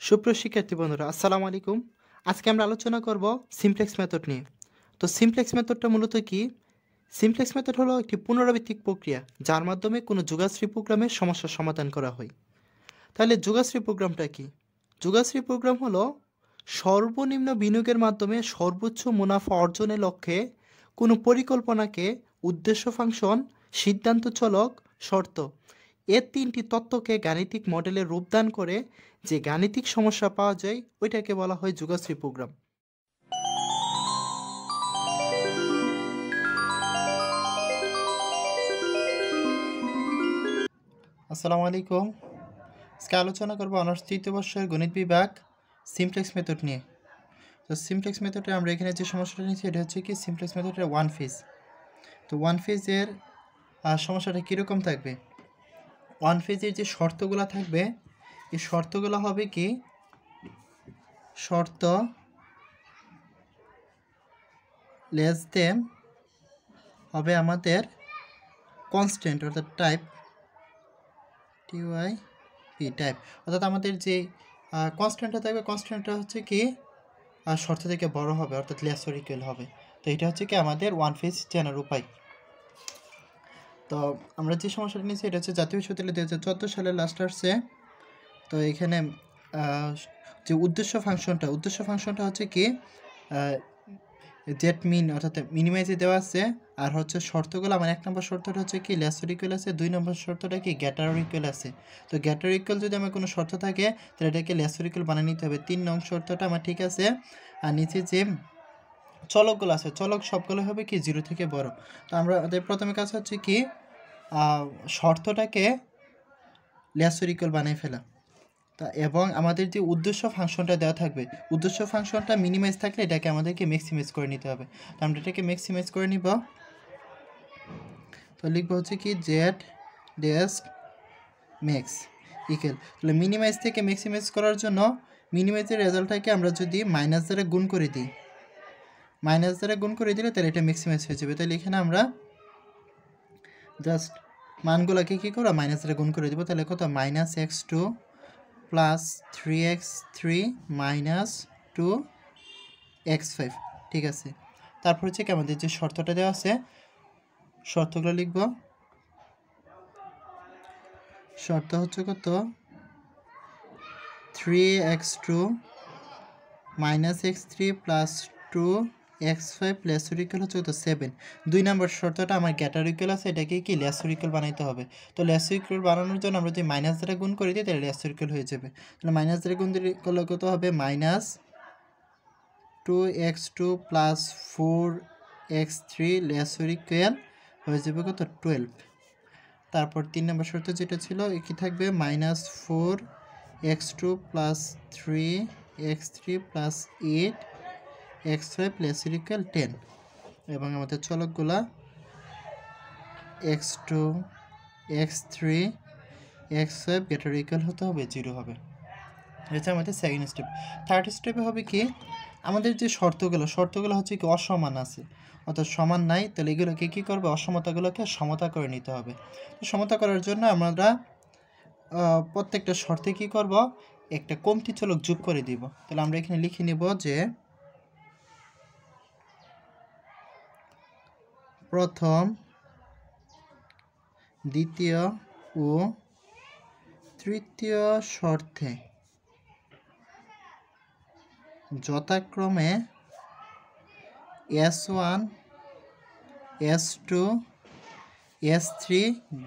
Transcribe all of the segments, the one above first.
সুপ্রিয় শিক্ষার্থী বন্ধুরা আসসালামু আলাইকুম। আজকে আমরা আলোচনা করব সিমপ্লেক্স মেথড নিয়ে। তো সিমপ্লেক্স মেথডটা মূলত কি? সিমপ্লেক্স মেথড হলো একটি পুনরাবৃত্তিক প্রক্রিয়া যার মাধ্যমে কোনো যুগাশ্রী প্রোগ্রামের সমস্যার সমাধান করা হয়। তাহলে যুগাশ্রী প্রোগ্রামটা কি? যুগাশ্রী প্রোগ্রাম হলো সর্বনিম্ন বিনিয়োগের মাধ্যমে সর্বোচ্চ মুনাফা অর্জনের লক্ষ্যে কোনো পরিকল্পনাকে উদ্দেশ্য ফাংশন, সিদ্ধান্ত চলক, শর্ত এর তিনটি তত্ত্বকে গাণিতিক মডেলে রূপদান করে যে গাণিতিক সমস্যা পাওয়া যায় ওইটাকে বলা হয় যুগাশ্রী প্রোগ্রাম। আসসালামু আলাইকুম। আজকে আলোচনা করবো অনার্স তৃতীয় বর্ষের গণিত বিভাগ সিমপ্লেক্স মেথড নিয়ে। তো সিমপ্লেক্স মেথডে আমরা এখানে যে সমস্যাটা নিয়েছি এটা হচ্ছে কি সিমপ্লেক্স মেথডের ওয়ান ফেজ। তো ওয়ান ফেজের সমস্যাটা কীরকম থাকবে? ওয়ান ফেজের যে শর্তগুলো থাকবে এই শর্তগুলো হবে কি শর্ত লেস দেন হবে আমাদের কনস্ট্যান্ট অর্থাৎ টাইপ টিওয়াই পি টাইপ, অর্থাৎ আমাদের যে কনস্ট্যান্টটা থাকবে কনস্ট্যান্টটা হচ্ছে কি শর্ত থেকে বড় হবে অর্থাৎ লেস অর ইকুয়াল হবে। তো এটা হচ্ছে কি আমাদের ওয়ান ফেজ চেনার উপায়। তো আমরা যে সমস্যাটা নিয়েছি এটা হচ্ছে জাতীয় বিশ্ববিদ্যালয় 2014 সালের লাস্ট আসছে। তো এখানে যে উদ্দেশ্য ফাংশনটা হচ্ছে কি জেট মিন অর্থাৎ মিনিমাইজে দেওয়া আছে। আর হচ্ছে শর্তগুলো আমার 1 নম্বর শর্তটা হচ্ছে কি লেসার ইকুয়াল আছে, 2 নম্বর শর্তটা কি গ্রেটার ইকুয়াল আছে। তো গ্রেটার ইকুয়াল যদি আমার কোনো শর্ত থাকে তাহলে এটাকে লেসার ইকুয়াল বানিয়ে নিতে হবে। 3 নং শর্তটা আমার ঠিক আছে। আর নিচে যে চলকগুলো আছে চলক সবগুলো হবে কি 0 থেকে বড়। তো আমাদের প্রথমে কাজ হচ্ছে কি শর্তটাকে লেসার ইকুয়াল বানিয়ে ফেলা। তা এবং আমাদের যে উদ্দেশ্য ফাংশনটা দেওয়া থাকবে উদ্দেশ্য ফাংশনটা মিনিমাইজ থাকলে এটাকে আমাদেরকে ম্যাক্সিমাইজ করে নিতে হবে। তো আমরা এটাকে ম্যাক্সিমাইজ করে নিব। তো লিখবো হচ্ছে কি জেড ড্যাশ ম্যাক্স ইকুয়াল, তাহলে মিনিমাইজ থেকে ম্যাক্সিমাইজ করার জন্য মিনিমাইজের রেজাল্টটাকে আমরা যদি মাইনাস দ্বারা গুণ করে দিই, মাইনাস দ্বারা গুণ করে দিলে তাহলে এটা ম্যাক্সিমাইজ হয়ে যাবে। তাহলে এখানে আমরা জাস্ট মানগুলোকে কী করবো মাইনাস দ্বারা গুণ করে দেবো। তাহলে কত -x2 plus 3x3 minus 2x5, ঠিক আছে। তারপর হচ্ছে কি আমাদের যে শর্তটা দেওয়া আছে শর্তগুলো লিখব। শর্ত হচ্ছে কত 3x2 minus x3 plus 2x5 laser equal হচ্ছে কত 7। 2 নম্বর শর্তটা আমার গ্রেটার ইকুয়াল আছে, এটাকে কি লেসার ইকুয়াল বানাইতে হবে। তো লেসার ইকুয়াল বানানোর জন্য আমরা যদি মাইনাস দ্বারা গুণ করে দিই তাহলে লেসার ইকুয়াল হয়ে যাবে। তাহলে মাইনাস দ্বারা গুণ করলে কত হবে minus 2x2 plus 4x3 laser equal হয়ে যাবে কত 12। তারপর 3 নম্বর শর্ত যেটা ছিল কি থাকবে -4x2 plus 3x3 plus 8x5 laser equal 10। এবং আমাদের চলকগুলা x2 x3 x5 greater equal হতে হবে 0 হবে। এটা আমাদের সেকেন্ড স্টেপ। থার্ড স্টেপে হবে কি আমাদের যে শর্তগুলো হচ্ছে কি অসমান আছে অর্থাৎ সমান নাই, তাহলে এগুলোকে কী করবে অসমতাগুলোকে সমতা করে নিতে হবে। তো সমতা করার জন্য আমরা প্রত্যেকটা শর্তে কী করব একটা কমতি চলক যোগ করে দিব। তাহলে আমরা এখানে লিখে নিব যে প্রথম, দ্বিতীয় ও তৃতীয় শর্তে যথাক্রমে S1 S2 S3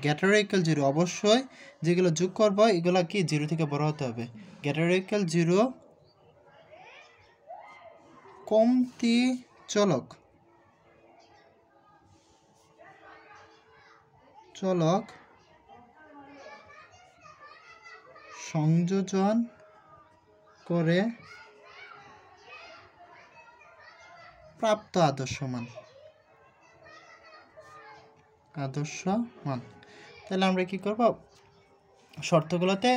greater equal 0। অবশ্যই যেগুলো যোগ করব এগুলো কি 0 থেকে বড় হতে হবে। গ্রেটার ইকুয়াল 0 কমতি চলক সংযোজন করে প্রাপ্ত আদর্শ মান। তাহলে আমরা কি করব শর্তগুলোতে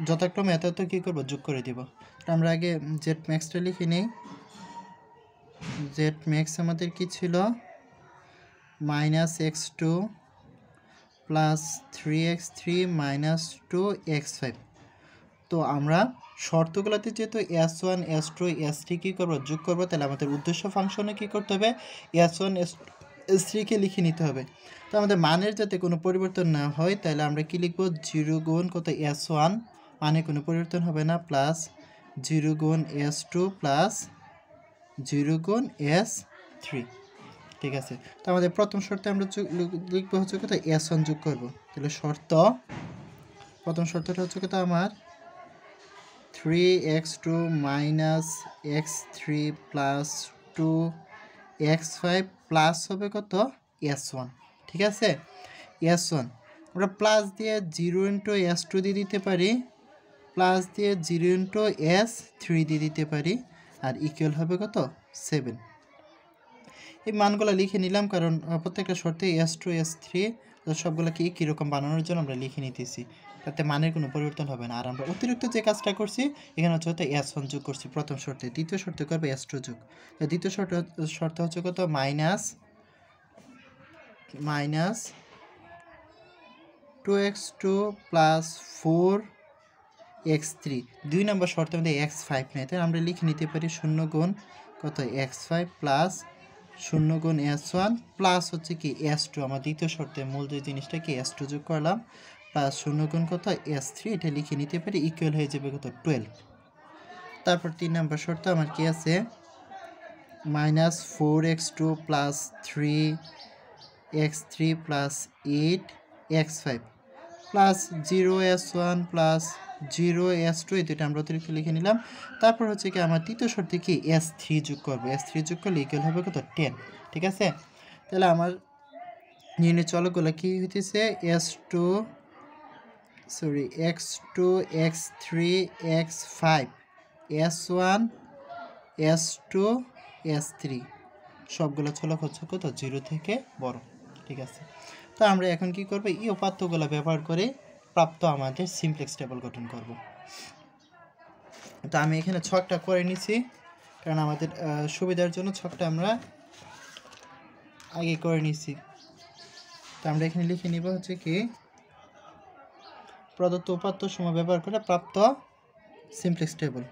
যথাক্রমে এত কী করব যোগ করে দিব। আমরা আগে জেড ম্যাক্সটা লিখে নিই। জেড ম্যাক্স আমাদের কি ছিল -x2 plus 3x3 minus 2x5 তো আমরা শর্তগুলোতে যেহেতু S1 S2 S3 কী করবো যোগ করবো, তাহলে আমাদের উদ্দেশ্য ফাংশনে কী করতে হবে S1 S3 কে লিখে নিতে হবে। তো আমাদের মানের যাতে কোনো পরিবর্তন না হয় তাহলে আমরা কি লিখব 0 গুণ কত S1 মানে কোনো পরিবর্তন হবে না প্লাস 0 গুণ S2 প্লাস 0 গুণ S3। ঠিক আছে, তো আমাদের প্রথম শর্তে আমরা লিখবো হচ্ছে কত S1 যোগ করব। তাহলে প্রথম শর্তটা হচ্ছে কত আমার 3x2 minus x3 plus 2x5 plus হবে কত S1। ঠিক আছে, S1 আমরা প্লাস দিয়ে 0 ইন্টু S2 দিয়ে দিতে পারি, প্লাস দিয়ে 0 ইন্টু S3 দিয়ে দিতে পারি, আর ইকুয়াল হবে কত 7। এই মানগুলো লিখে নিলাম কারণ প্রত্যেকটা শর্তে S2 S3 সবগুলোকে কীরকম বানানোর জন্য আমরা লিখে নিতেছি, তাতে মানের কোনো পরিবর্তন হবে না। আর আমরা অতিরিক্ত যে কাজটা করছি এখানে হচ্ছে হয়তো S1 যোগ করছি প্রথম শর্তে, দ্বিতীয় শর্তে করবে S2 যোগ। দ্বিতীয় শর্ত হচ্ছে কত মাইনাস 2x2 প্লাস 4x3। 2 নম্বর শর্তের মধ্যে x5 নেই, তাই আমরা লিখে নিতে পারি 0 গুণ কত x5 প্লাস 0 গুণ S1 প্লাস হচ্ছে কি S2, আমার দ্বিতীয় শর্তে মূল যে জিনিসটা কি S2 যোগ করলাম, প্লাস 0 গুণ কত S3, এটা লিখে নিতে পারি, ইকুয়াল হয়ে যাবে কত 12। তারপর 3 নম্বর শর্ত আমার কি আছে minus 4x2 plus 3x3 plus 8x5 plus 0S1 plus 0S2, এই দুটো আমরা অতিরিক্ত লিখে নিলাম। তারপর হচ্ছে কি আমার তৃতীয় শর্তে কি S3 যোগ করবো, S3 যোগ করলে ইকুয়াল হবে কত 10। ঠিক আছে, তাহলে আমার নির্ণয় চলকগুলো কি হইতেছে x2 x3 x5 S1 S2 S3 সবগুলো চলক হচ্ছে কত 0 থেকে বড়। ঠিক আছে, তো আমরা এখন কি করব এই উপাত্তগুলো ব্যবহার করে প্রাপ্ত আমাদের সিমপ্লেক্স টেবল গঠন করব। তো আমি এখানে ছকটা করে নিছি কারণ আমাদের সুবিধার জন্য ছকটা আমরা আগে করে নিছি। তো আমরা এখানে লিখে নিব হচ্ছে কি প্রদত্ত উপাত্ত সমূহ ব্যবহার করে প্রাপ্ত সিমপ্লেক্স টেবল।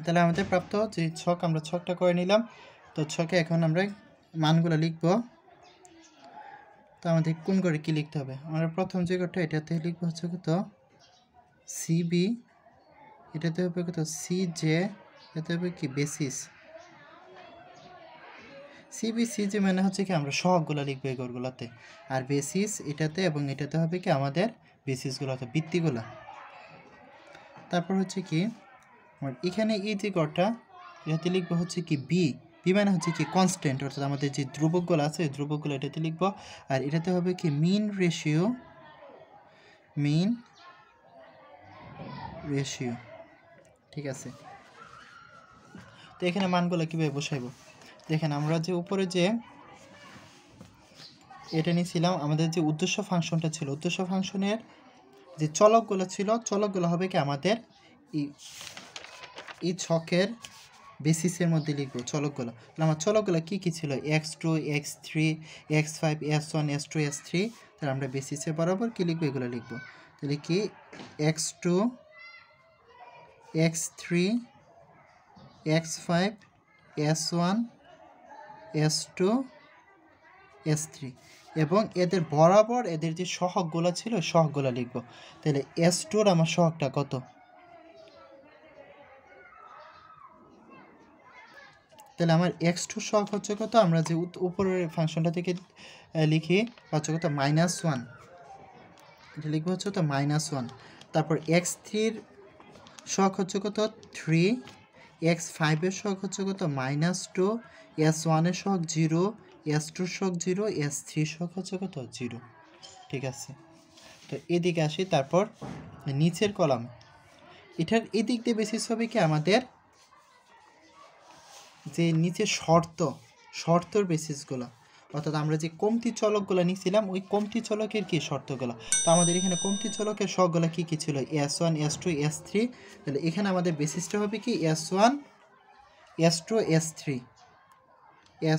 তাহলে আমাদের প্রাপ্ত যে ছক আমরা ছকটা করে নিলাম। তো ছকে এখন আমরা মানগুলো লিখব। তো আমাদের কোন করে কি লিখতে হবে, আমরা প্রথম যে ঘরটা এটাতে লিখবো হচ্ছে কত সিবি, এটাতে হবে কত সিজে, এটাতে হবে কি বেসিস। সিবি সিজে মানে হচ্ছে কি আমরা সহগগুলো লিখবো এই ঘরগুলোতে, আর বেসিস এটাতে এবং এটাতে হবে কি আমাদের বেসিসগুলোতে ভিত্তিগুলো। তারপর হচ্ছে কি এখানে এই যে ঘরটা এটাতে লিখবো হচ্ছে কি বি মানে হচ্ছে কি কনস্ট্যান্ট, অর্থাৎ আমাদের যে ধ্রুবকগুলো আছে ধ্রুবকগুলো এটাতে লিখবো, আর এটাতে হবে কি মিন রেশিও। ঠিক আছে, তো এখানে মানগুলো কীভাবে বসাইবো দেখেন, আমরা যে উপরে যে এটা নিয়েছিলাম আমাদের যে উদ্দেশ্য ফাংশনটা ছিল, উদ্দেশ্য ফাংশনের যে চলকগুলো ছিল চলকগুলো হবে কি আমাদের এই ছকের বেসিসের মধ্যে লিখবো চলকগুলো। আমার চলকগুলো কী কী ছিল x2 x3 x5 S1 S2 S3, তাহলে আমরা বেসিসে বরাবর কী লিখবো এগুলো লিখবো। তাহলে কি x2 x3 x5 S1 S2 S3 এবং এদের বরাবর এদের যে সহগগুলো ছিল সহগগুলো লিখবো। তাহলে S2-র আমার সহগটা কত, তাহলে আমার x2 সহগ হচ্ছে কত, আমরা যে উপরের ফাংশনটা থেকে লিখি হচ্ছে কত -1, এটা লিখবো হচ্ছে তো -1। তারপর x3-র সহগ হচ্ছে কত 3, x5-এর সহগ হচ্ছে কত -2, S1-এর সহগ 0, S2-র সহগ 0, S3-র সহগ হচ্ছে কত 0। ঠিক আছে, তো এদিকে আসি। তারপর নিচের কলাম এটার এদিক দিয়ে বেসিস হবে কি আমাদের যে নিচে শর্তর বেসিসগুলো, অর্থাৎ আমরা যে কমতি চলকগুলো নিয়েছিলাম ওই কমতি চলকের কি শর্তগুলো। তো আমাদের এখানে কমতি চলকের সবগুলো কী কী ছিল S1 S2 S3, তাহলে এখানে আমাদের বেসিসটা হবে কি S1 S2 S3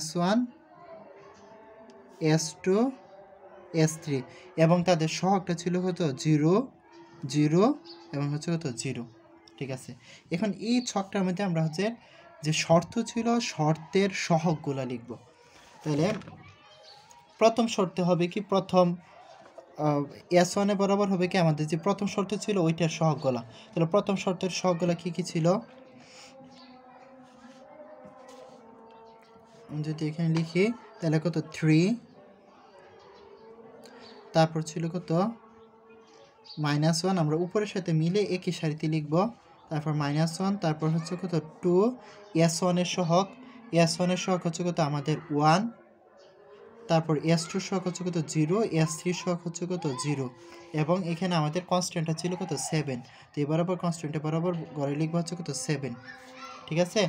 S1 S2 S3 এবং তাদের সহগটা ছিল কত 0 0 এবং হচ্ছে কত 0। ঠিক আছে, এখন এই ছকটার মধ্যে আমরা হচ্ছে যে শর্ত ছিল শর্তের সহগগুলো লিখব। তাহলে প্রথম শর্তে হবে কি, প্রথম S1 বরাবর হবে কি আমাদের যে প্রথম শর্ত ছিল ওইটার সহগগুলো। তাহলে প্রথম শর্তের সহগগুলো কি কি ছিল, যদি এখানে লিখি তাহলে কত 3, তারপর ছিল কত -1, আমরা উপরের সাথে মিলে একই সারিতে লিখব। তারপর -1, তারপর হচ্ছে কত 2, S1 এর সহগ, S1 এর সহগ হচ্ছে কত আমাদের 1, তারপর S2 এর সহগ হচ্ছে কত 0, S3 এর সহগ হচ্ছে কত 0 এবং এখানে আমাদের কনস্ট্যান্টটা ছিল কত 7। তো এবার আবার কনস্ট্যান্টে বরাবর ঘরে লিখব হচ্ছে কত 7। ঠিক আছে,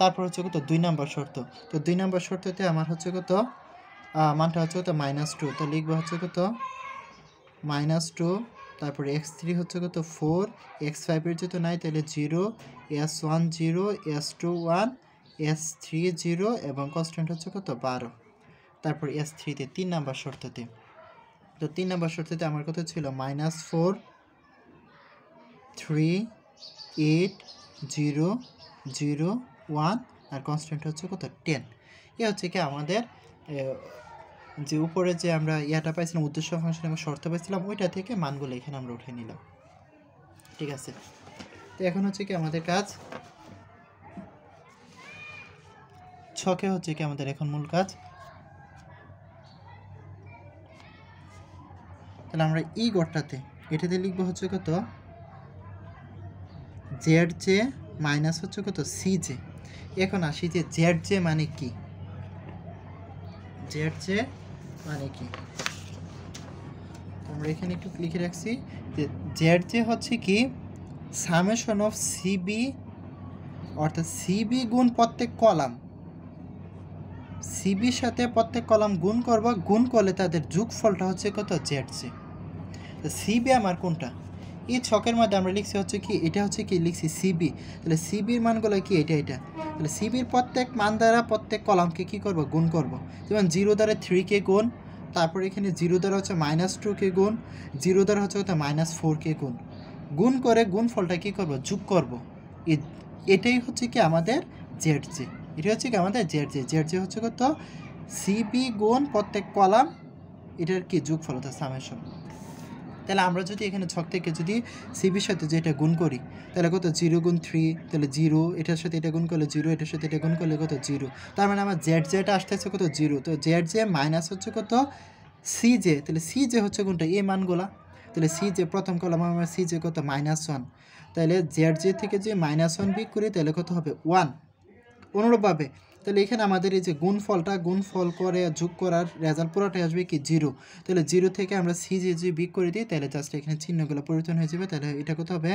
তারপর হচ্ছে কত 2 নম্বর শর্ত। তো 2 নম্বর শর্ততে আমার হচ্ছে কত মানটা হচ্ছে কত -2, তো লিখবো হচ্ছে কত -2, তারপর x3 হচ্ছে কত 4, x5 এর যেহেতু নাই তাহলে 0, s1 0, s2 1, s3 0 এবং কনস্ট্যান্ট হচ্ছে কত 12। তারপর s3 তে 3 নম্বর শর্ততে, তো 3 নম্বর শর্ততে আমার কত ছিল -4, 3, 8, 0, 0, 1 আর কনস্ট্যান্ট হচ্ছে কত 10। এ হচ্ছে কি আমাদের যে উপরে যে আমরা ইয়াটা পাইছিলাম উদ্দেশ্য ফাংশন এবং শর্ত পাইছিলাম ওইটা থেকে মানগুলো এখানে আমরা উঠে নিলাম। ঠিক আছে, তো এখন হচ্ছে কি আমাদের কাজ ছকে হচ্ছে কি আমাদের এখন মূল কাজ, তাহলে আমরা এই গড়টাতে এটাতে লিখবো হচ্ছে কত জেড জে মাইনাস হচ্ছে কত সি জে। এখন আসি যে জেড জে মানে কি, জেড জে মানে কি আমরা এখানে একটু লিখে রাখছি যে জেড জে হচ্ছে কি সামেশন অফ সিবি, অর্থাৎ সিবি গুণ প্রত্যেক কলাম, সিবির সাথে প্রত্যেক কলাম গুণ করব, গুণ করলে তাদের যোগফলটা হচ্ছে কত জেড জে। তো সিবি আমার কোনটা, এই ছকের মধ্যে আমরা লিখছি হচ্ছে কি এটা হচ্ছে কি লিখছি সিবি, তাহলে সিবির মানগুলো কি এটা এটা, তাহলে সিবির প্রত্যেক মান দ্বারা প্রত্যেক কলামকে কি করব গুণ করব। যেমন 0 দ্বারা 3 কে গুণ, তারপর এখানে 0 দ্বারা হচ্ছে -2 কে গুণ, 0 দ্বারা হচ্ছে কত -4 কে গুণ, গুণ করে গুণফলটা কি করব যোগ করব। এটাই হচ্ছে কি আমাদের জেড জে, এটা হচ্ছে কি আমাদের জেড জে। জেড জে হচ্ছে কত সিবি গুণ প্রত্যেক কলাম, এটার কি যোগফল অর্থাৎ সামেশন। তাহলে আমরা যদি এখানে ছক থেকে যদি সিবির সাথে যেটা গুণ করি তাহলে কত 0 গুণ 3, তাহলে 0, এটার সাথে এটা গুণ করলে 0, এটার সাথে এটা গুণ করলে কত 0, তার মানে আমার জেড জেটা আসতেছে কত 0। তো জেড জে মাইনাস হচ্ছে কত সি জে, তাহলে সি জে হচ্ছে কোনটা এই মানগুলা, তাহলে সি জে প্রথম কলাম আমার সি জে কত -1, তাহলে জেড জে থেকে যে -1 বিয়োগ করি তাহলে কত হবে 1। অনুরূপভাবে তাহলে এখানে আমাদের এই যে গুণফলটা গুণফল করে যোগ করার রেজাল্ট পুরোটাই আসবে কি 0, তাহলে 0 থেকে আমরা সি যে বিয়োগ করে দিই তাহলে জাস্ট এখানে চিহ্নগুলো পরিবর্তন হয়ে যাবে। তাহলে এটা কত হবে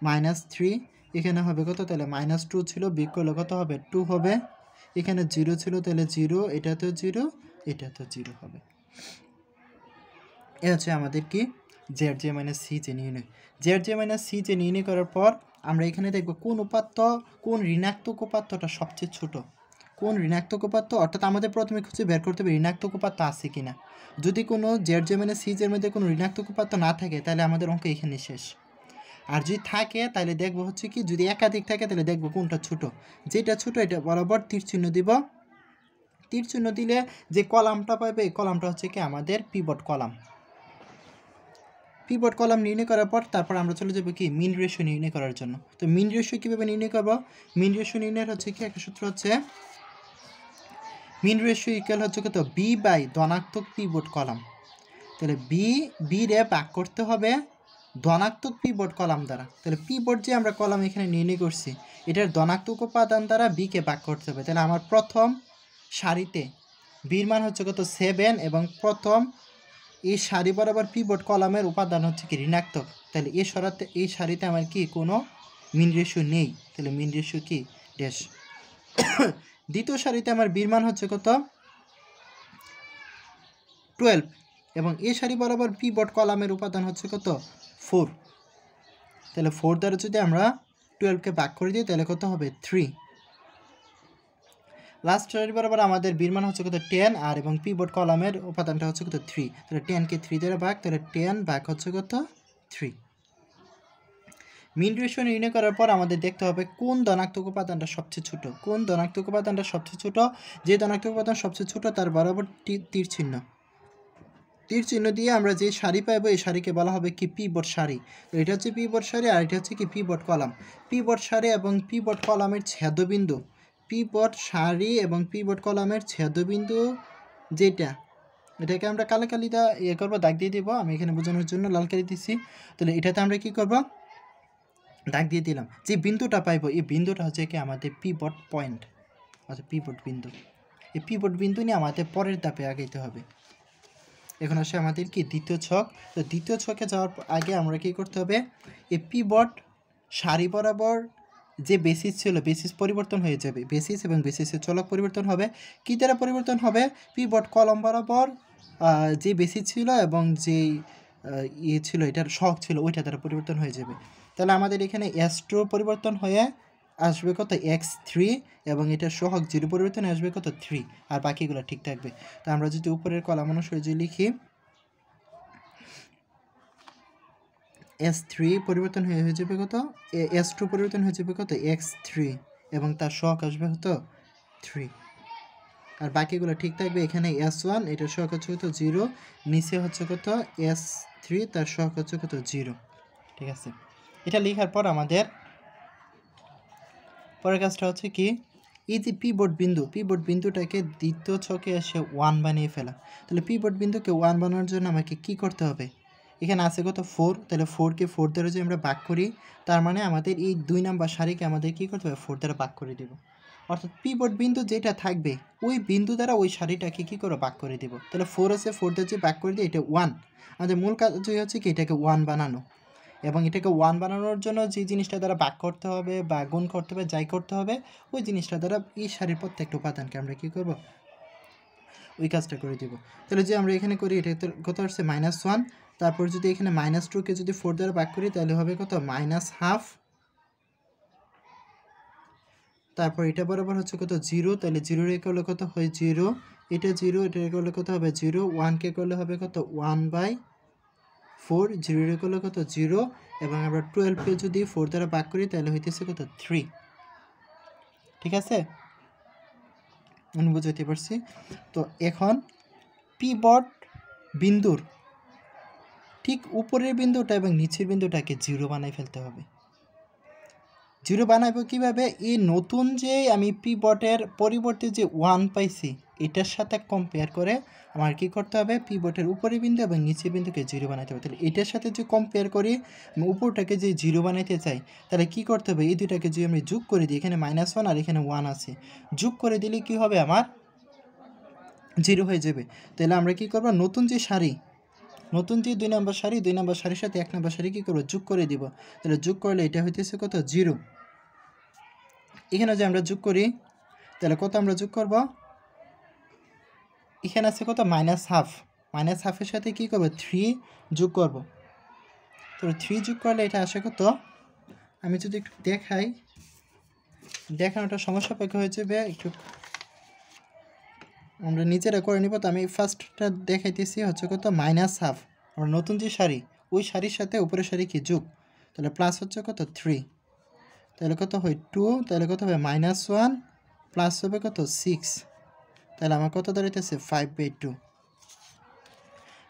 -3, এখানে হবে কত তাহলে -2 ছিল, বিয়োগ করলে কত হবে 2 হবে, এখানে 0 ছিল তাহলে 0, এটা তো 0, এটা তো 0 হবে। এ হচ্ছে আমাদের কি Z J minus C J নির্ণয়। Z J minus C J নির্ণয় করার পর আমরা এখানে দেখব কোন উপাত্ত, কোন ঋণাত্মক উপাত্তটা সবচেয়ে ছোট, কোন ঋণাত্মক উপাত্ত, অর্থাৎ আমাদের প্রথমে খুঁজে বের করতে হবে ঋণাত্মক উপাত্ত আছে কিনা। যদি কোনো জেড জে মাইনাস সি জের মধ্যে কোনো ঋণাত্মক উপাত্ত না থাকে তাহলে আমাদের অঙ্ক এখানে শেষ। আর যদি থাকে তাহলে দেখবো হচ্ছে কি যদি একাধিক থাকে তাহলে দেখবো কোনটা ছোট, যেটা ছোট এটা বরাবর তীর চিহ্ন দিব, তীর চিহ্ন দিলে যে কলামটা পাবে এই কলামটা হচ্ছে কি আমাদের পিভট কলাম। পিভট কলাম নির্ণয় করার পর তারপর আমরা চলে যাব কি মিন রেশিও নির্ণয় করার জন্য। তো মিন রেশিও কীভাবে নির্ণয় করব, মিন রেশিও নির্ণয়ের হচ্ছে কি একটা সূত্র হচ্ছে মিন রেশিও ইকুয়াল হচ্ছে কত বি বাই ধনাত্মক পিভট কলাম। তাহলে বি রে ভাগ করতে হবে ধনাত্মক পিভট কলাম দ্বারা, তাহলে পিভট যে আমরা কলাম এখানে নির্ণয় করছি এটার ধনাত্মক উপাদান দ্বারা বিকে ভাগ করতে হবে। তাহলে আমার প্রথম সারিতে বির মান হচ্ছে কত 7 এবং প্রথম এই সারি বরাবর পিভট কলামের উপাদান হচ্ছে কি ঋণাত্মক, তাহলে এই সারিতে আমার কি কোনো মিন রেশিও নেই, তাহলে মিন রেশিও কি ড্যাশ। দ্বিতীয় সারিতে আমার বির মান হচ্ছে কত 12 এবং এই সারি বরাবর পিভট কলামের উপাদান হচ্ছে কত 4, তাহলে 4 দ্বারা যদি আমরা 12কে ভাগ করে দিই তাহলে কত হবে 3। লাস্ট সারি বরাবর আমাদের বির মান হচ্ছে কত 10 আর এবং পিভট কলামের উপাদানটা হচ্ছে কত 3, তাহলে 10 কে 3 দ্বারা ভাগ, তাহলে 10 ভাগ হচ্ছে কত 3। মিন রেশিও নির্ণয় করার পর আমাদের দেখতে হবে কোন ধনাত্মক উপাদানটা সবচেয়ে ছোট, কোন ধনাত্মক উপাদানটা সবচেয়ে ছোট। যে ধনাত্মক উপাদান সবচেয়ে ছোট তার বরাবর তীর চিহ্ন দিয়ে আমরা যে সারি পাবো এই সারিকে বলা হবে কি পিভট সারি। তো এটা হচ্ছে পিভট সারি আর এটা হচ্ছে কি পিভট কলাম। পিভট সারি এবং পিভট কলামের ছেদবিন্দু, পিভট সারি এবং পিভট কলামের ছেদবিন্দু যেটা, এটাকে আমরা কালিদা করবো, দাগ দিয়ে দেবো। আমি এখানে বোঝানোর জন্য লাল কালি দিচ্ছি। তাহলে এটাতে আমরা কি করব, দাগ দিয়ে দিলাম। যে বিন্দুটা পাইবো এই বিন্দুটা হচ্ছে কি আমাদের পিভট পয়েন্ট, আচ্ছা পিভট বিন্দু। এই পিভট বিন্দু নিয়ে আমাদের পরের ধাপে আগাইতে হবে। এখন আসে আমাদের কি দ্বিতীয় ছক। তো দ্বিতীয় ছকে যাওয়ার আগে আমরা কি করতে হবে, এই পিভট সারি বরাবর যে বেসিস ছিল বেসিস পরিবর্তন হয়ে যাবে, বেসিস এবং বেসিসের চলক পরিবর্তন হবে। কী দ্বারা পরিবর্তন হবে, পিভট কলম বরাবর যে বেসিস ছিল এবং যে ইয়ে ছিল এটার শক ছিল ওইটা দ্বারা পরিবর্তন হয়ে যাবে। তাহলে আমাদের এখানে S2 পরিবর্তন হয়ে আসবে কত x3 এবং এটার সহগ 0 পরিবর্তনে আসবে কত 3, আর বাকিগুলো ঠিক থাকবে। তো আমরা যদি উপরের কলাম অনুসারে যদি লিখি S3 পরিবর্তন হয়ে যাবে কত, S2 পরিবর্তন হয়ে যাবে কত x3 এবং তার সহগ আসবে কত 3, আর বাকিগুলো ঠিক থাকবে। এখানে S1 এটার সহগ হচ্ছে কত 0, নিচে হচ্ছে কত S3 তার সহগ হচ্ছে কত 0। ঠিক আছে, এটা লেখার পর আমাদের পরের কাজটা হচ্ছে কি, এই যে পিভট বিন্দুটাকে দ্বিতীয় ছকে এসে 1 বানিয়ে ফেলা। তাহলে পিভট বিন্দুকে 1 বানানোর জন্য আমাকে কি করতে হবে, এখানে আছে কত 4, তাহলে 4কে 4 দ্বারা যদি আমরা ভাগ করি তার মানে আমাদের এই 2 নাম্বার সারিকে আমাদের কি করতে হবে 4 দ্বারা ভাগ করে দেব। অর্থাৎ পিভট বিন্দু যেটা থাকবে ওই বিন্দু দ্বারা ওই সারিটাকে কী করে ভাগ করে দেব। তাহলে 4 আছে, 4 দ্বারা যদি ভাগ করে দিই এটা 1। আমাদের মূল কাজ হচ্ছে কি এটাকে 1 বানানো, এবং এটাকে 1 বানানোর জন্য যে জিনিসটা দ্বারা ভাগ করতে হবে বা গুণ করতে হবে যাই করতে হবে ওই জিনিসটা দ্বারা এই সারির প্রত্যেকটা উপাদানকে আমরা কী করব ওই কাজটা করে দেব। তাহলে যে আমরা এখানে করি এটা কত আসছে -1, তারপর যদি এখানে -2কে যদি 4 দ্বারা ভাগ করি তাহলে হবে কত -1/2, তারপর এটা বরাবর হচ্ছে কত 0, তাহলে 0 রেখে করলে কত হয় 0, এটা 0, এটা রেখে করলে কত হবে 0, 1কে করলে হবে কত 1/4, 0 রেখে করলে কত 0, এবং আমরা 12কে যদি 4 দ্বারা ভাগ করি তাহলে হইতেছে কত 3। ঠিক আছে, আমি বুঝাইতে পারছি। তো এখন পিভট বিন্দুর ঠিক উপরের বিন্দুটা এবং নিচের বিন্দুটাকে 0 বানাই ফেলতে হবে। 0 বানাবো কীভাবে, এই নতুন যে আমি পিভটের পরিবর্তে যে 1 পাইছি এটার সাথে কম্পেয়ার করে আমার কী করতে হবে, পিভটের উপরের বিন্দু এবং নিচের বিন্দুকে 0 বানাইতে হবে। তাহলে এটার সাথে যে কম্পেয়ার করি আমি উপরটাকে যে 0 বানাইতে চাই তাহলে কী করতে হবে, এই দুটাকে যদি আমি যোগ করে দিই, এখানে -1 আর এখানে 1 আছে, যোগ করে দিলে কি হবে আমার 0 হয়ে যাবে। তাহলে আমরা কি করব, নতুন যে সারি, নতুন যে 2 নম্বর সারি, 2 নম্বর সারির সাথে 1 নম্বর সারি কী করবো যোগ করে দিব। তাহলে যোগ করলে এটা হইতেছে কত 0। এখানে যে আমরা যোগ করি তাহলে কত আমরা যোগ করব, এখানে আছে কত -1/2, -1/2 সাথে কী করবো 3 যোগ করব। তো 3 যোগ করলে এটা আসে কত, আমি যদি একটু দেখাই, দেখানোটা সমস্যা সাপেক্ষ হয়ে যাবে, একটু আমরা নিজেরা করে নিব। তো আমি ফার্স্টটা দেখাইতেছি হচ্ছে কত -1/2, আমরা নতুন যে সারি ওই সারির সাথে উপরের সারি কি যোগ, তাহলে প্লাস হচ্ছে কত 3, তাহলে কত হয় 2, তাহলে কত হবে -1 প্লাস হবে কত 6, তাহলে আমার কত দাঁড়াইতেছে 5/2।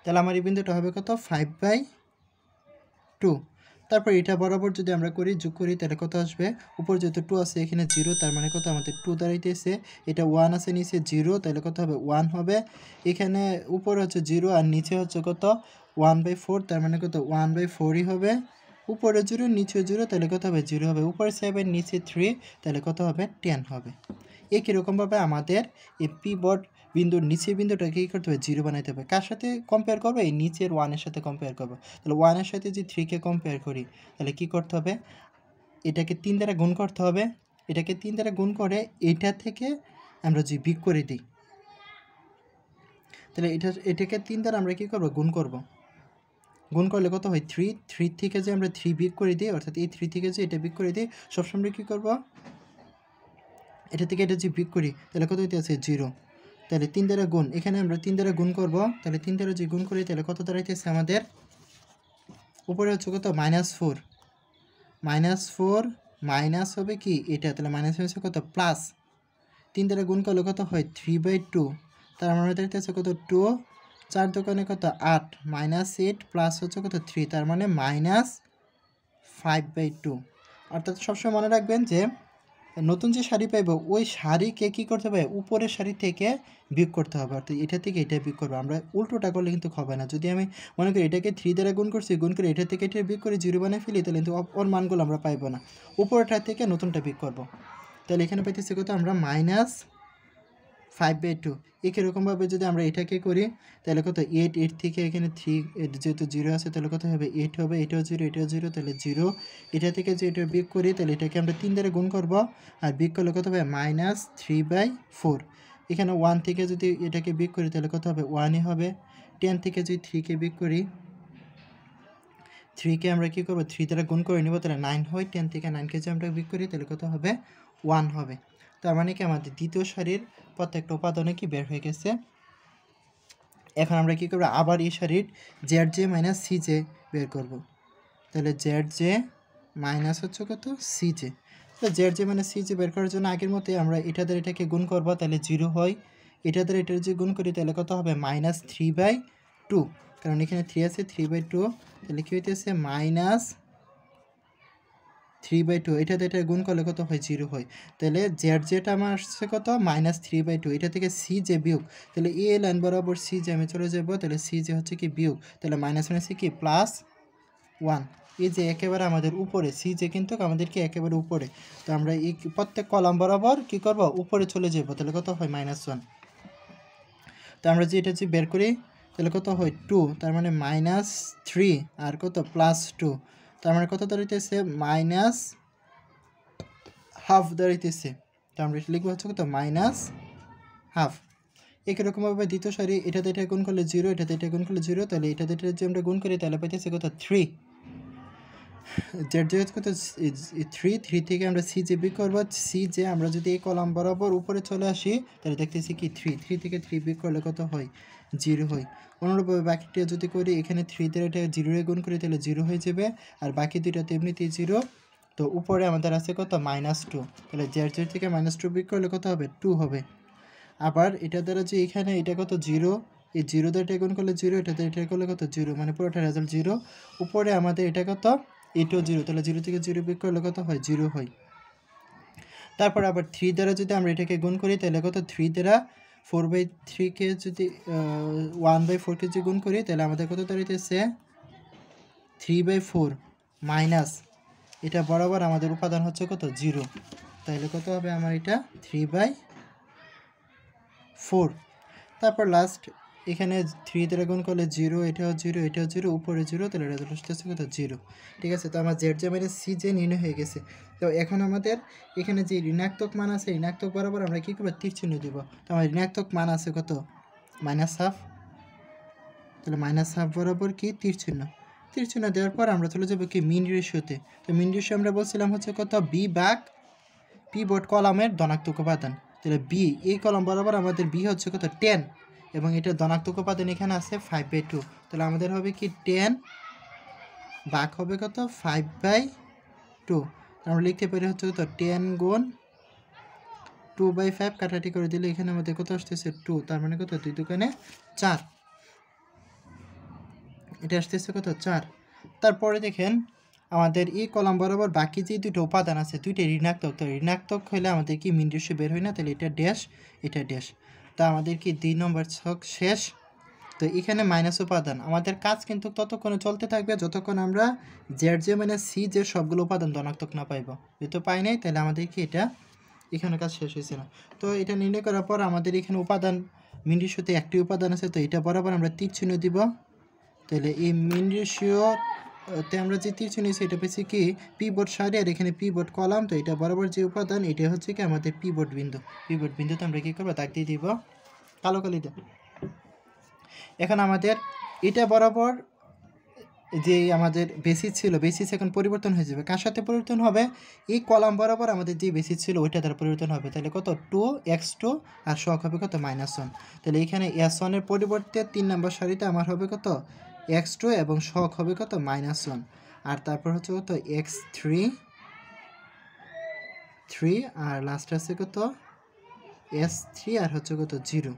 তাহলে আমার এই বিন্দুটা হবে কত 5/2। তারপর এটা বরাবর যদি আমরা করি যোগ করি তাহলে কত আসবে, উপর যেহেতু 2 আছে এখানে 0, তার মানে কত আমাদের 2 দাঁড়াইতেছে, এটা 1 আছে নিচে 0, তাহলে কত হবে 1 হবে। এখানে উপর হচ্ছে 0 আর নিচে হচ্ছে কত 1/4, তার মানে কত 1/4ই হবে। উপরে 0 নিচে 0, তাহলে কত হবে 0 হবে। উপরে 7 নিচে 3, তাহলে কত হবে 10 হবে। একই রকমভাবে আমাদের এই পিভট বিন্দুর নিচের বিন্দুটাকে কী করতে হবে 0 বানাইতে হবে। কার সাথে কম্পেয়ার করবে, এই নিচের 1-এর সাথে কম্পেয়ার করবো। তাহলে 1-এর সাথে যদি 3কে কম্পেয়ার করি তাহলে কী করতে হবে, এটাকে 3 দ্বারা গুণ করতে হবে, এটাকে 3 দ্বারা গুণ করে এটা থেকে আমরা যদি বিয়োগ করে দিই তাহলে এটাকে 3 দ্বারা আমরা কী করবো গুণ করব। গুণ করলে কত হয় 3, 3 থেকে যে আমরা 3 বিয়োগ করে দিই, অর্থাৎ এই 3 থেকে যে এটা বিয়োগ করে দিই, সবসময় কী করব এটা থেকে এটা যদি বিয়োগ করি তাহলে কত হইতেছে 0। তাহলে 3 দ্বারা গুণ, এখানে আমরা 3 দ্বারা গুণ করব, তাহলে 3 দ্বারা যদি গুণ করি তাহলে কত দাঁড়াইতেছে আমাদের উপরে হচ্ছে কত -4, -4 মাইনাস হবে কি এটা, তাহলে মাইনাস হচ্ছে কত প্লাস, 3 দ্বারা গুণ করলে কত হয় 3/2, তার মানে দাঁড়াইতেছে কত 2, 4 দোকানে কত 8 -8 প্লাস হচ্ছে কত 3, তার মানে -5/2। অর্থাৎ সবসময় মনে রাখবেন যে নতুন যে শাড়ি পাইব ওই শাড়িকে কী করতে হবে, উপরের শাড়ি থেকে বিয়োগ করতে হবে, অর্থাৎ এটা থেকে এটা বিয়োগ করবো। আমরা উল্টোটা করলে কিন্তু হবে না। যদি আমি মনে করি এটাকে 3 দ্বারা গুণ করছি, গুণ করে এটা থেকে এটা বিয়োগ করে 0 বানিয়ে ফেলি, তাহলে কিন্তু ওর মানগুলো আমরা পাইবো না, উপরেরটা থেকে নতুনটা বিয়োগ করবো। তাহলে এখানে পাইতেছি কত আমরা -5/2। একইরকমভাবে যদি আমরা এটাকে করি তাহলে কত 8 থেকে এখানে 3 যেহেতু 0 আছে তাহলে কত হবে 8 হবে, এটাও 0 এটাও 0, তাহলে 0। এটা থেকে যে এটা বিয়োগ করি তাহলে এটাকে আমরা 3 দ্বারা গুণ করব, আর বিয়োগ করলে কত হবে -3/4। এখানে 1 থেকে যদি এটাকে বিয়োগ করি তাহলে কত হবে 1ই হবে। 10 থেকে যদি 3কে বিয়োগ করি, 3কে আমরা কী করবো 3 দ্বারা গুণ করে নেব, তাহলে 9 হয়। 10 থেকে 9কে যদি আমরা বিয়োগ করি তাহলে কত হবে 1 হবে। তার মানে কি আমাদের দ্বিতীয় সারির প্রত্যেকটা উপাদানে কি বের হয়ে গেছে। এখন আমরা কী করবো আবার এই সারির ZJ - CJ বের করব। তাহলে ZJ মাইনাস হচ্ছে কত CJ। তো ZJ - CJ বের করার জন্য আগের মতোই আমরা এটা দ্বারা এটাকে গুণ করবো, তাহলে 0 হয়। এটা দ্বারা এটা যদি গুণ করি তাহলে কত হবে -3/2, কারণ এখানে 3 আছে, 3/2, তাহলে কী হইতেছে -3/2। এটাতে এটা গুণ করলে কত হয় 0 হয়। তাহলে ZJটা আমার আসছে কত -3/2, এটা থেকে CJ বিয়োগ, তাহলে এই লাইন বরাবর CJ আমি চলে যাব, তাহলে CJ হচ্ছে কি বিয়োগ, তাহলে মাইনাস মাইনাসে কি +1। এই যে একেবারে আমাদের উপরে CJ কিন্তু আমাদেরকে একেবারে উপরে, তো আমরা এই প্রত্যেক কলাম বরাবর কি করব উপরে চলে যাব, তাহলে কত হয় -1। তো আমরা যে এটা যে বের করি তাহলে কত হয় 2, তার মানে -3 আর কত +2, তার মানে কত দাঁড়াইতেছে -1/2 দাঁড়াইতেছে। তো আমরা এটা লিখবো হচ্ছে কত -1/2। একইরকমভাবে দ্বিতীয় সারি এটাতে এটা গুণ করলে 0, এটাতে এটা গুণ করলে 0, তাহলে এটাতে এটা যদি আমরা গুণ করি তাহলে পাইতেছে কত 3। জেড কত 3 থেকে আমরা CJ বিয়োগ করবো, CJ আমরা যদি এই কলাম বরাবর উপরে চলে আসি তাহলে দেখতেছি কি 3 থেকে 3 বিয়োগ করলে কত হয় 0 হয়। অনুরূপভাবে বাকিটা যদি করি এখানে 3 দিয়ে এটা 0 গুণ করি তাহলে 0 হয়ে যাবে, আর বাকি দুইটাতে এমনিতেই 0। তো উপরে আমাদের আছে কত -2, তাহলে জেড থেকে -2 বিয়োগ করলে কত হবে 2 হবে। আবার এটা দ্বারা যে এখানে এটা কত 0, এই 0 দ্বারা এটা গুণ করলে 0, এটাতে এটা করলে কত 0, মানে পুরোটা রেজাল্ট 0। উপরে আমাদের এটা কত এটাও 0, তাহলে 0 থেকে 0 বিয়োগ করলে কত হয় 0 হয়। তারপর আবার 3 দ্বারা যদি আমরা এটাকে গুণ করি তাহলে কত 3 দ্বারা 4/3কে যদি 1/4কে যদি গুণ করি তাহলে আমাদের কত দাঁড়াইতেছে 3/4 মাইনাস এটা বরাবর আমাদের উপাদান হচ্ছে কত 0, তাহলে কত হবে আমার এটা 3/4। তারপর লাস্ট এখানে 3 দ্বারা গুণ করলে 0, এটাও 0, এটাও 0, উপরে 0, তাহলে রেজাল্ট হচ্ছে কত 0। ঠিক আছে, তো আমার ZJ - CJ নির্ণয় হয়ে গেছে। তো এখন আমাদের এখানে যে ঋণাত্মক মান আছে ঋণাত্মক বরাবর আমরা কী করবো তীর চিহ্ন দিব। তো আমার ঋণাত্মক মান আছে কত -1/2, তাহলে -1/2 বরাবর কি তীর চিহ্ন দেওয়ার পর আমরা চলে যাবো কি মিন রেশিওতে। তো মিন রেশিও আমরা বলছিলাম হচ্ছে কত পিভট কলামের ধনাত্মক উপাদান, তাহলে B এই কলাম বরাবর আমাদের B হচ্ছে কত 10, এবং এটা ধনাত্মক উপাদান এখানে আছে 5/2, তাহলে আমাদের হবে কি 10 ভাগ হবে কত 5/2, আমরা লিখতে পারি হচ্ছে কত 10 গুণ 2/5 কাটাটি করে দিলে এখানে আমাদের কত আসতেছে 2, তার মানে কত 2 দোকানে 4, এটা আসতেছে কত 4। তারপরে দেখেন আমাদের এই কলাম বরাবর বাকি যে দুটো উপাদান আছে দুইটাই ঋণাত্মক, তো ঋণাত্মক হলে আমাদের কি মিন রেশিও বের হয় না, তাহলে এটা ড্যাশ এটা ড্যাশ। তো আমাদের কি 2 নম্বর ছক শেষ। তো এখানে মাইনাস উপাদান আমাদের কাজ কিন্তু ততক্ষণে চলতে থাকবে যতক্ষণ আমরা ZJ - CJ সবগুলো উপাদান ধনাত্মক না পাইব। যেহেতু পাই নাই তাহলে আমাদের কি এটা এখানে কাজ শেষ হয়েছে না। তো এটা নির্ণয় করার পর আমাদের এখানে উপাদান মিন রেশিওতে একটি উপাদান আছে, তো এটা বরাবর আমরা তীর চিহ্ন দিব। তাহলে এই মিন রেশিওতে আমরা যে তীর চিহ্ন নিয়েছি এটা পেয়েছি কি পিভট সারি, আর এখানে পিভট কলাম, তো এটা বরাবর যে উপাদান এটা হচ্ছে কি আমাদের পিভট বিন্দু। পিভট বিন্দুতে আমরা কী করবো দাগ দিয়ে দিব কালো কালিতে। এখন আমাদের এটা বরাবর যে আমাদের বেসিস ছিল, বেসিস এখন পরিবর্তন হয়ে যাবে। কার সাথে পরিবর্তন হবে? এই কলাম বরাবর আমাদের যে বেসিস ছিল ওইটা দ্বারা পরিবর্তন হবে। তাহলে কত? 2x2 আর সহগ হবে কত? -1। তাহলে এখানে s1 এর পরিবর্তে 3 নম্বর সারিতে আমার হবে কত? x2 এবং সহগ হবে কত? -1। আর তারপর হচ্ছে কত? x3 আর লাস্ট আছে কত? s3 আর হচ্ছে কত? 0।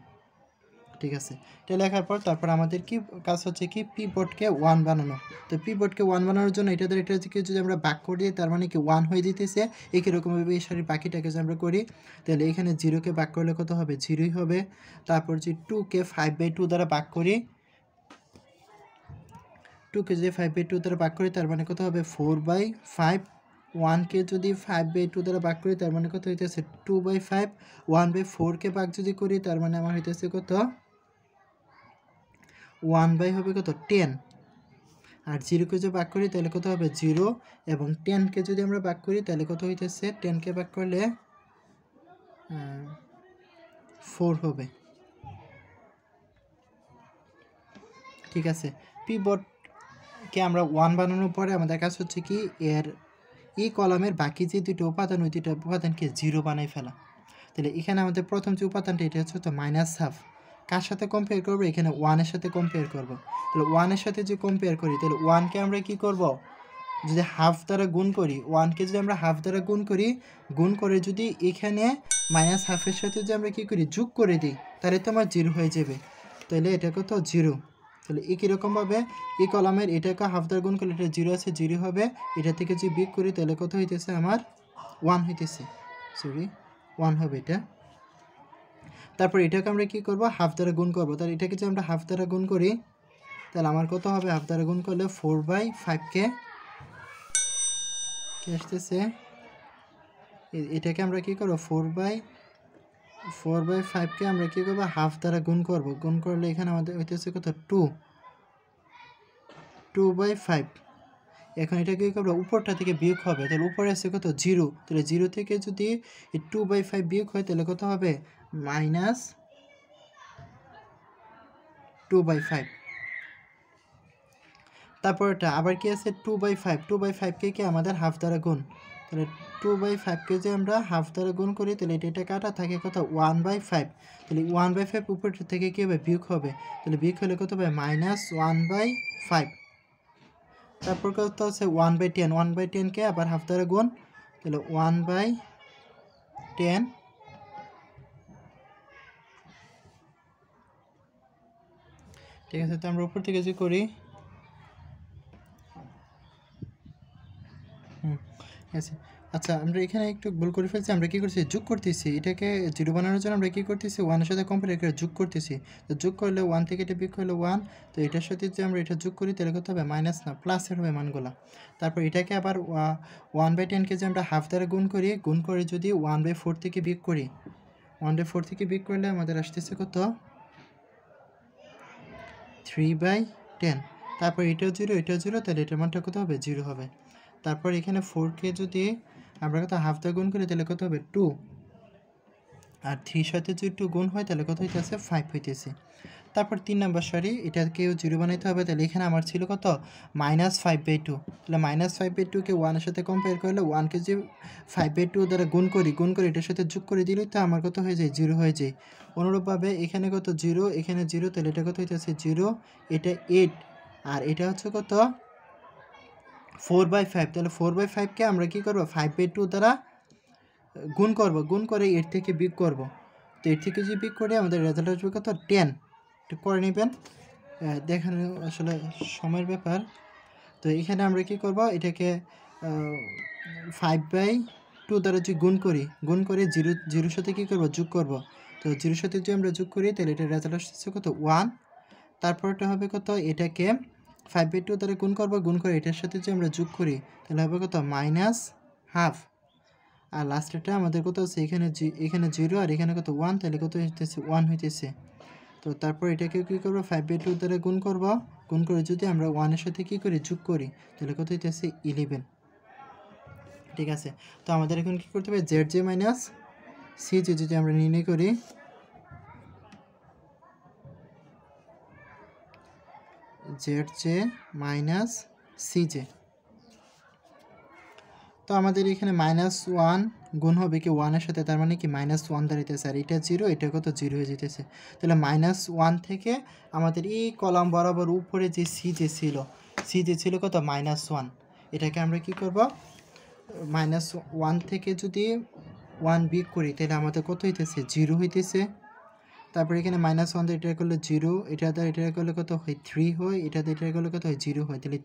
ঠিক আছে, এটা লেখার পর তারপর আমাদের কি কাজ হচ্ছে কি পিভটকে 1 বানানো। তো পিভটকে 1 বানানোর জন্য এটা যদি আমরা ভাগ করে দিই তার মানে কি 1 হয়ে যেতেছে। একই রকমভাবে এই সারির বাকিটাকে যদি আমরা করি তাহলে এখানে 0কে ভাগ করলে কত হবে? 0ই হবে। তারপর যে 2কে 5/2 দ্বারা ভাগ করি, 2কে যদি 5/2 দ্বারা ভাগ করি তার মানে কত হবে? 4/5। 1কে যদি 5/2 দ্বারা ভাগ করি তার মানে কত হইতেছে? 2/5। 1/4কে ভাগ যদি করি তার মানে আমার হইতেছে কত? 1 হবে কত? 10। আর 0কে যদি ভাগ করি তাহলে কত হবে? 0। এবং 10কে যদি আমরা ভাগ করি তাহলে কত হইতেছে? 10কে ভাগ করলে 4 হবে। ঠিক আছে, পিভটকে আমরা 1 বানানোর পরে আমাদের কাজ হচ্ছে কি এর এই কলামের বাকি যে দুটো উপাদান ওই দুটো উপাদানকে 0 বানাই ফেলা। তাহলে এখানে আমাদের প্রথম যে উপাদানটা এটা হচ্ছে তো -1/2। কার সাথে কম্পেয়ার করবো? এখানে 1 এর সাথে কম্পেয়ার করব। তাহলে 1 এর সাথে যে কম্পেয়ার করি তাহলে 1কে আমরা কি করব? যদি হাফ দ্বারা গুণ করি, 1কে যদি আমরা হাফ দ্বারা গুণ করি, গুণ করে যদি এখানে -1/2 এর সাথে যদি আমরা কি করি? যোগ করে দিই তাহলে তো আমার 0 হয়ে যাবে। তাহলে এটা কত? 0। তাহলে একই রকমভাবে এই কলামের এটাকে হাফ দ্বারা গুণ করলে এটা 0 আছে, 0 হবে। এটা থেকে যদি বিয়োগ করি তাহলে কত হইতেছে? আমার 1 হইতেছে, 1 হবে এটা। তারপর এটাকে আমরা কি করব? হাফ দ্বারা গুণ করব। তাহলে এটাকে যদি আমরা হাফ দ্বারা গুণ করি তাহলে আমার কত হবে? হাফ দ্বারা গুণ করলে 4/5কে কি আসতেছে? এটাকে আমরা কি করব? 4/5কে আমরা কি করব? হাফ দ্বারা গুণ করব। গুণ করলে এখানে আমাদের হইতেছে কত? 2/5। এখন এটা কি করব? উপরটা থেকে বিয়োগ হবে। তাহলে উপরে আছে কত? 0। তাহলে 0 থেকে যদি 2/5 বিয়োগ হয় তাহলে কত হবে? -2/5। তারপর এটা আবার কি আছে? 2/5। 2/5কে কি আমাদের হাফ দ্বারা গুণ। তাহলে 2/5কে যদি আমরা হাফ দ্বারা গুণ করি তাহলে এটা কাটা থাকে কত? 1/5। তাহলে 1/5 উপর থেকে কি হবে? বিয়োগ হবে। তাহলে বিয়োগ হলে কত হবে? -1/5। তারপর কত আছে? 1/10। 1/10কে আবার হাফ দ্বারা গুণ, তাহলে 1/10। ঠিক আছে, তো আমরা উপর থেকে যদি করি আছে। আচ্ছা, আমরা এখানে একটু ভুল করে ফেলছি। আমরা কি করছি? যোগ করতেছি। এটাকে 0 বানানোর জন্য আমরা কি করতেছি? 1 এর সাথে কম্পেয়ার করে যোগ করতেছি। তো যোগ করলে 1 থেকে এটা বিয়োগ করলে 1। তো এটার সাথে যদি আমরা এটা যোগ করি তাহলে কত হবে? মাইনাস না, প্লাসের হবে মানগুলা। তারপর এটাকে আবার 1/10কে যে আমরা হাফ দ্বারা গুণ করি, গুণ করে যদি 1/4 থেকে বিয়োগ করি, 1/4 থেকে বিয়োগ করলে আমাদের আসতেছে কত? 3/10। তারপর এটাও 0, এটাও 0, তাহলে এটার মানটা কত হবে? 0 হবে। তারপর এখানে 4কে যদি আমরা কত হাফ দ্বারা গুণ করি তাহলে কত হবে? 2। আর 3 সাথে যদি 2 গুণ হয় তাহলে কত হইতেছে? 5 হইতেছে। তারপর 3 নাম্বার সারি, এটাকেও 0 বানাইতে হবে। তাহলে এখানে আমার ছিল কত? -5/2। তাহলে -5/2কে 1 এর সাথে কম্পেয়ার করলে 1কে যে 5/2 দ্বারা গুণ করি, এটার সাথে যোগ করে দিলেই তো আমার কত হয়ে যায়? 0 হয়ে যায়। অনুরূপভাবে এখানে কত? 0, এখানে 0, তাহলে এটা কত হইতেছে? 0, এটা 8, আর এটা হচ্ছে কত? 4/5। তাহলে 4/5কে আমরা কি করব? 5/2 দ্বারা গুণ করব, গুণ করে 8 থেকে বিয়োগ করব। তো 8 থেকে যদি বিয়োগ করি আমাদের রেজাল্ট আসবে কত? 10। একটু করে নেবেন, দেখানো আসলে সময়ের ব্যাপার। তো এখানে আমরা কি করব? এটাকে 5/2 দ্বারা যদি গুণ করি, গুণ করে 0 সাথে কী করব? যোগ করব। তো 0 সাথে যদি আমরা যোগ করি তাহলে এটার রেজাল্ট আসছে কত? 1। তারপরটা হবে কত? এটাকে 5/2 দ্বারা গুণ করব, গুণ করে এটার সাথে যদি আমরা যোগ করি তাহলে হবে কত? -1/2। আর লাস্টেরটা আমাদের কত আছে? এখানে 0 আর এখানে কত? 1, তাহলে কত হইতেছে? 1 হইতেছে। তো তারপর এটাকে কী করব? 5/2 দ্বারা গুণ করব, গুণ করে যদি আমরা 1 এর সাথে কী করি? যোগ করি তাহলে কত হইতেছে? 11। ঠিক আছে, তো আমাদের এখন কী করতে হবে? ZJ মাইনাস CJ যদি আমরা নির্ণয় করি, Z J minus C J. তো আমাদের এখানে -1 গুণ হবে কি 1 সাথে, তার মানে কি -1 দাঁড়াইতেছে, আর এটা 0, এটা কত 0 হয়ে যেতেছে। তাহলে -1 থেকে আমাদের এই কলাম বরাবর উপরে যে সি জে ছিল কত -1, এটাকে আমরা কি করব, -1 থেকে যদি 1 বিয়োগ করি তাহলে আমাদের কত হইতেছে 0 হইতেছে। তারপরে এখানে -1 দিয়ে এটা করলে 0, এটা করলে কত হয় 3 হয়, এটা করলে কত হয় 0 হয়, তাহলে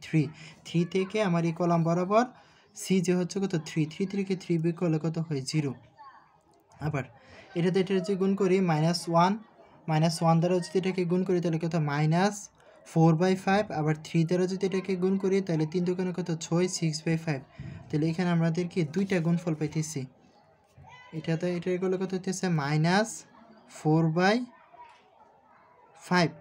3 থেকে আমার এই কলাম বরাবর সি যে হচ্ছে কত 3 থেকে 3 বিয়োগ করলে কত হয় 0। আবার এটা যে গুণ করি -1 দ্বারা যদি এটাকে গুণ করি তাহলে কত -4/5, আবার 3 দ্বারা যদি এটাকে গুণ করি তাহলে 3 দুগুণে কত 6, 6/5। তাহলে এখানে আমাদের কি দুইটা গুণফল পাইতেছি, এটা করলে কত হইতেছে -4/5।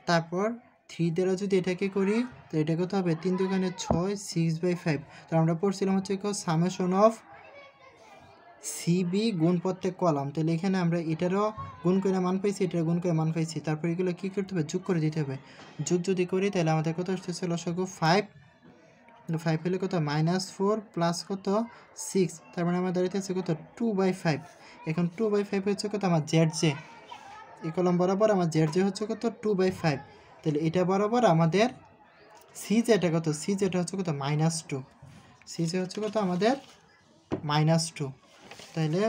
তারপর 3 দ্বারা যদি এটাকে করি তো এটা কত হবে 3 দুগুণে 6, 6/5। তো আমরা পড়ছিলাম হচ্ছে সামেশন অফ সিবি গুণ প্রত্যেক কলাম। তাহলে এখানে আমরা এটারও গুণ করে মান পাইছি, এটারও গুণ করে মান পাইছি। তারপর এগুলো কী করতে হবে, যোগ করে দিতে হবে। যোগ যদি করি তাহলে আমাদের কত আসতেছে লসাগু 5 হলে কত -4 প্লাস কত 6, তার মানে আমার দাঁড়িয়েছে কত 2/5। এখন 2/5 হচ্ছে কত আমার জেড জে, এই কলম বরাবর আমার জেড জে হচ্ছে কত 2/5। তাহলে এটা বরাবর আমাদের সি জেটা কত, সি জেটা হচ্ছে কত -2, সি জে হচ্ছে কত আমাদের -2। তাহলে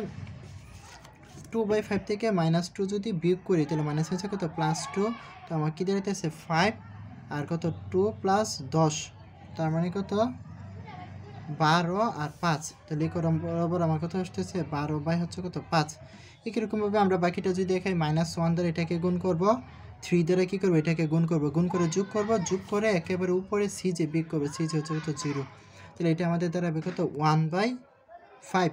2/5 থেকে -2 যদি বিয়োগ করি তাহলে মাইনাস হচ্ছে কত +2, তো আমার কী দাঁড়াইতেছে 5, আর কত 2 + 10, তার মানে কত 12 আর 5। তাহলে এই কলম বরাবর আমার কত আসতেছে 12 হচ্ছে কত 5। একইরকমভাবে আমরা বাকিটা যদি দেখাই -1 দ্বারা এটাকে গুণ করব, 3 দ্বারা কী করবো এটাকে গুণ করে যোগ করে একেবারে উপরে সি যে বিয়োগ করবো, সি যে হচ্ছে কত 0। তাহলে এটা আমাদের দাঁড়াবে কত 1/5।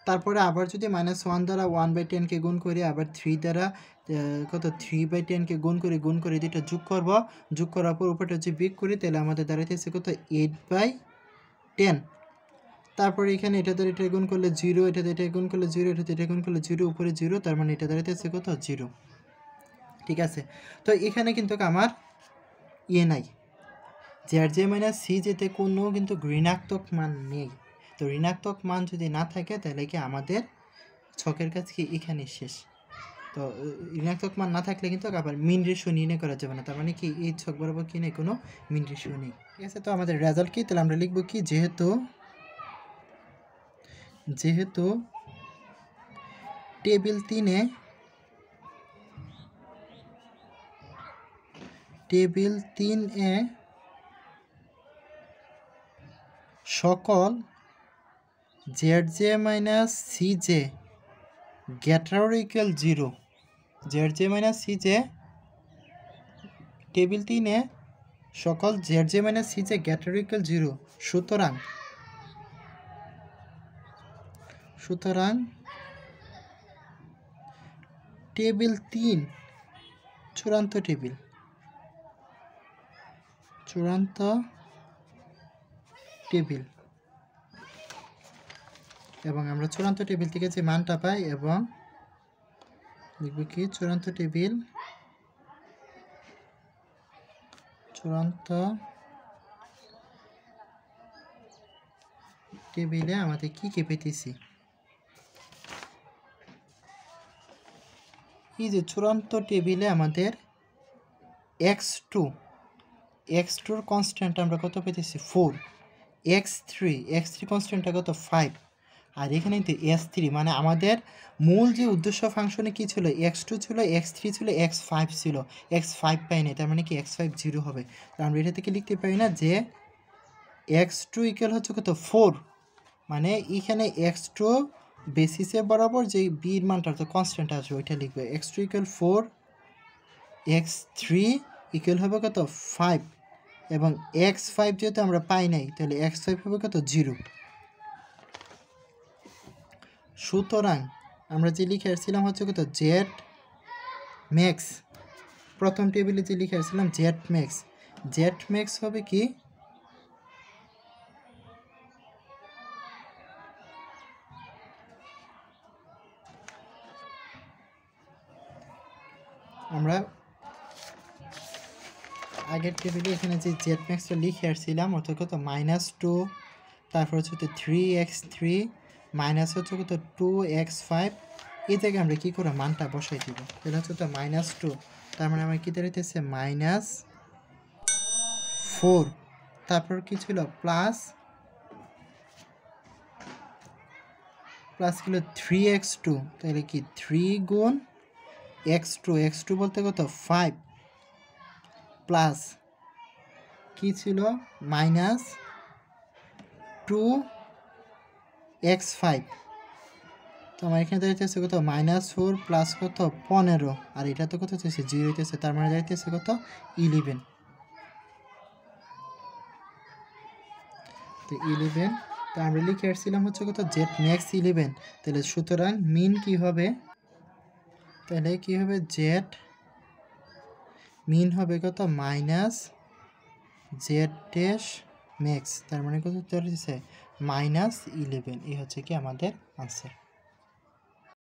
তারপরে আবার যদি -1 দ্বারা 1/10কে গুণ করি, আবার 3 দ্বারা কত 3/10কে গুণ করে দুটো যোগ করার পর উপরটা যদি বিয়োগ করি তাহলে আমাদের দাঁড়াইতেছে কত 8/10। তারপরে এখানে এটা দ্বারা এটা গুণ করলে 0, এটা গুণ করলে 0, এটা গুণ করলে 0, উপরে 0, তার মানে এটা দাঁড়াইতেছে কত 0। ঠিক আছে, তো এখানে কিন্তু আমার নাই, জেড জে মাইনাস সি যেতে কোনো কিন্তু ঋণাত্মক মান নেই। তো ঋণাত্মক মান যদি না থাকে তাহলে কি আমাদের ছকের কাজ কি এখানে শেষ। তো ঋণাত্মক মান না থাকলে কিন্তু আবার মিন রেশিও নির্ণয় করা যাবে না, তার মানে কি এই ছক বরাবর কি নেই, কোনো মিন রেশিও নেই। ঠিক আছে, তো আমাদের রেজাল্ট কি, তাহলে আমরা লিখব কি, যেহেতু টেবিল 3-এ সকল Z J minus C J greater or equal 0, Z J minus C J table 3-এ সকল Z J minus C J greater or equal 0। সুতরাং টেবিল 3 চূড়ান্ত টেবিল, এবং আমরা চূড়ান্ত টেবিল থেকে যে মানটা পাই, এবং লিখব কি চূড়ান্ত টেবিলে আমাদের কি পেতেছি, এই যে চূড়ান্ত টেবিলে আমাদের x2 কনস্ট্যান্ট আমরা কত পেতেছি 4, x3 কনস্ট্যান্টটা কত 5, আর এখানে কিন্তু s3, মানে আমাদের মূল যে উদ্দেশ্য ফাংশনে কি ছিল, x2 ছিল, x3 ছিল, x5 ছিল, x5 পাই নাই, তার মানে কি x5 0 হবে। তো আমরা এটা থেকে লিখতে পারি না যে x2 ইকুয়াল হচ্ছে কত 4, মানে এখানে x2 বেসিসের বরাবর যে বির মানটা তো কনস্ট্যান্ট আসবে ওইটা লিখবে, x2 ইকুয়াল 4, x3 ইকুয়াল হবে কত 5, এবং x5 যেহেতু আমরা পাই নাই তাহলে x5 হবে কত 0। সুতরাং আমরা যে লিখে আসছিলাম হচ্ছে কত জেড ম্যাক্স, প্রথম টেবিলে যে লিখে আসছিলাম জেড ম্যাক্স হবে কি, আমরা আগের টেবিলে এখানে যে জেড ম্যাক্সটা লিখে আসছিলাম অর্থাৎ কত -2, তারপর হচ্ছে 3x3 মাইনাস হচ্ছে কত 2x5। এই জায়গায় আমরা কী করে মানটা বসাই দিব, তাহলে হচ্ছে তো -2, তার মানে আমার কী দাঁড়াইতেছে -4। তারপর কি ছিল প্লাস ছিল 3x2, তাহলে কি 3 গুণ x2 বলতে কত 5, প্লাস কি ছিল -2x5। তো আমার এখানে দাঁড়িয়েছে কত -4 প্লাস কত 15, আর এটা তো কত হচ্ছে 0 হইতেছে, তার মানে দাঁড়িয়েছে কত 11। তো 11, তো আমরা লিখে আসছিলাম হচ্ছে কত জেড ম্যাক্স 11। তাহলে সুতরাং মিন কি হবে, তাহলে কি হবে জেড মিন হবে কত জেড ড্যাশ ম্যাক্স, তার মানে কত দাঁড়িয়েছে -11। এই হচ্ছে কি আমাদের আনসার।